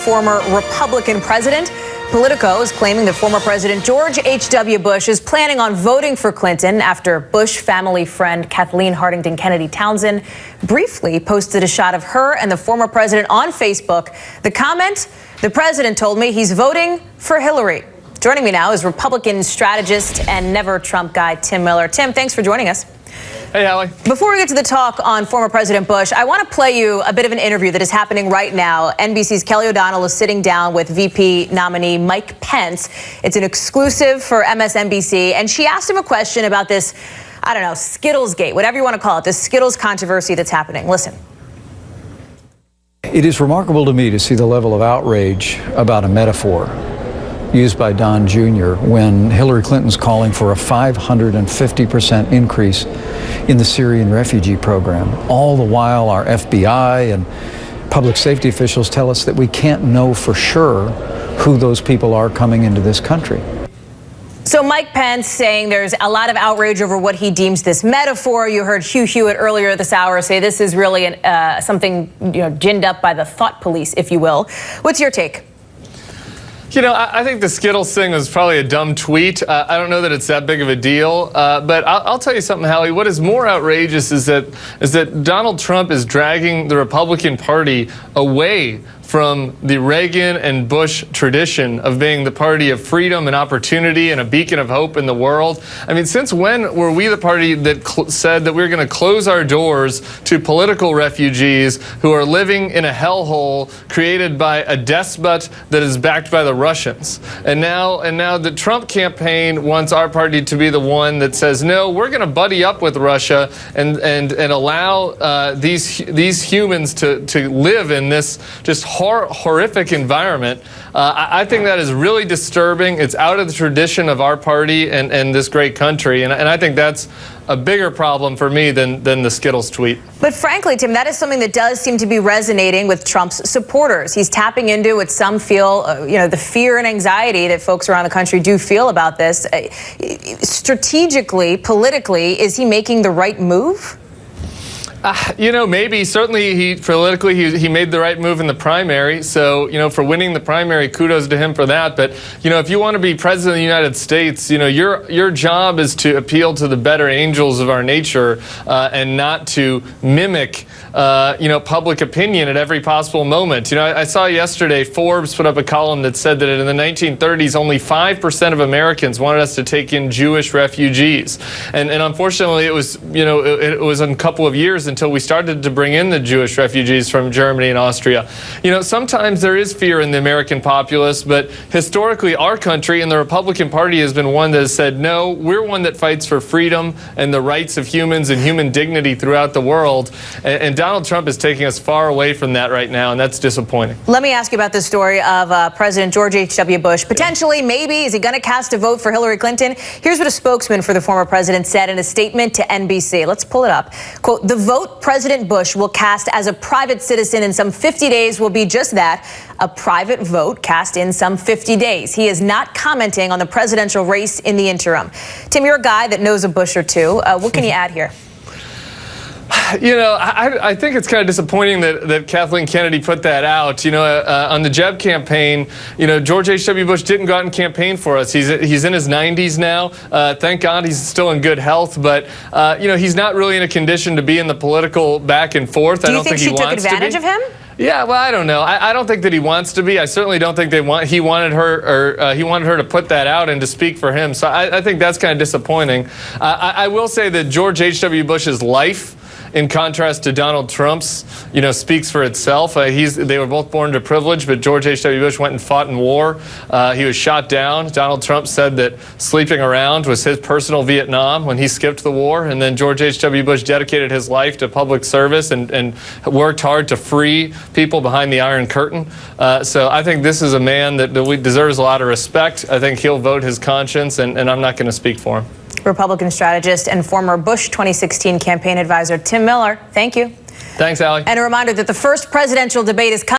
former Republican president. Politico is claiming that former President George H.W. Bush is planning on voting for Clinton after Bush family friend Kathleen Hartington Kennedy Townsend briefly posted a shot of her and the former president on Facebook. The comment, "The president told me he's voting for Hillary." Joining me now is Republican strategist and never Trump guy Tim Miller. Tim, thanks for joining us. Hey, Allie. Before we get to the talk on former President Bush, I want to play you a bit of an interview that is happening right now. NBC's Kelly O'Donnell is sitting down with VP nominee Mike Pence. It's an exclusive for MSNBC, and she asked him a question about this, I don't know, Skittles Gate, whatever you want to call it, this Skittles controversy that's happening. Listen. It is remarkable to me to see the level of outrage about a metaphor used by Don Jr. when Hillary Clinton's calling for a 550% increase in the Syrian refugee program. All the while, our FBI and public safety officials tell us that we can't know for sure who those people are coming into this country. So Mike Pence saying there's a lot of outrage over what he deems this metaphor. You heard Hugh Hewitt earlier this hour say this is really something ginned up by the thought police, if you will. What's your take? You know, I think the Skittles thing was probably a dumb tweet. I don't know that it's that big of a deal. But I'll tell you something, Hallie. What is more outrageous is that Donald Trump is dragging the Republican Party away from the Reagan and Bush tradition of being the party of freedom and opportunity and a beacon of hope in the world. I mean, since when were we the party that said that we were going to close our doors to political refugees who are living in a hellhole created by a despot that is backed by the Russians? And now the Trump campaign wants our party to be the one that says, no, we're going to buddy up with Russia and allow these humans to live in this just horrific environment. I think that is really disturbing. It's out of the tradition of our party and this great country. And I think that's a bigger problem for me than the Skittles tweet. But frankly, Tim, that is something that does seem to be resonating with Trump's supporters. He's tapping into what some feel, the fear and anxiety that folks around the country do feel about this. Strategically, politically, is he making the right move? Maybe. Certainly, he made the right move in the primary. So, for winning the primary, kudos to him for that. But, if you want to be president of the United States, your job is to appeal to the better angels of our nature and not to mimic, public opinion at every possible moment. I saw yesterday Forbes put up a column that said that in the 1930s, only 5% of Americans wanted us to take in Jewish refugees. And unfortunately, it was, it was in a couple of years until we started to bring in the Jewish refugees from Germany and Austria. Sometimes there is fear in the American populace, but historically our country and the Republican Party has been one that has said, no, we're one that fights for freedom and the rights of humans and human dignity throughout the world. And Donald Trump is taking us far away from that right now, and that's disappointing. Let me ask you about this story of President George H.W. Bush. Potentially, maybe, is he going to cast a vote for Hillary Clinton? Here's what a spokesman for the former president said in a statement to NBC. Let's pull it up. Quote, "The vote President Bush will cast as a private citizen in some 50 days will be just that, a private vote cast in some 50 days. He is not commenting on the presidential race in the interim." Tim, you're a guy that knows a Bush or two. What can you add here? I think it's kind of disappointing that Kathleen Kennedy put that out. On the Jeb campaign, George H.W. Bush didn't go out and campaign for us. He's in his 90s now. Thank God he's still in good health, but he's not really in a condition to be in the political back and forth. Do you think she took advantage of him? Yeah, well, I don't know. I don't think that he wants to be. I certainly don't think he wanted her to put that out and to speak for him. So I think that's kind of disappointing. I will say that George H.W. Bush's life, in contrast to Donald Trump's, speaks for itself. They were both born to privilege, but George H.W. Bush went and fought in war. He was shot down. Donald Trump said that sleeping around was his personal Vietnam when he skipped the war. And then George H.W. Bush dedicated his life to public service and worked hard to free people behind the Iron Curtain. So I think this is a man that deserves a lot of respect. I think he'll vote his conscience, and I'm not going to speak for him. Republican strategist and former Bush 2016 campaign advisor Tim Miller, thank you. Thanks, Allie. And a reminder that the first presidential debate is coming.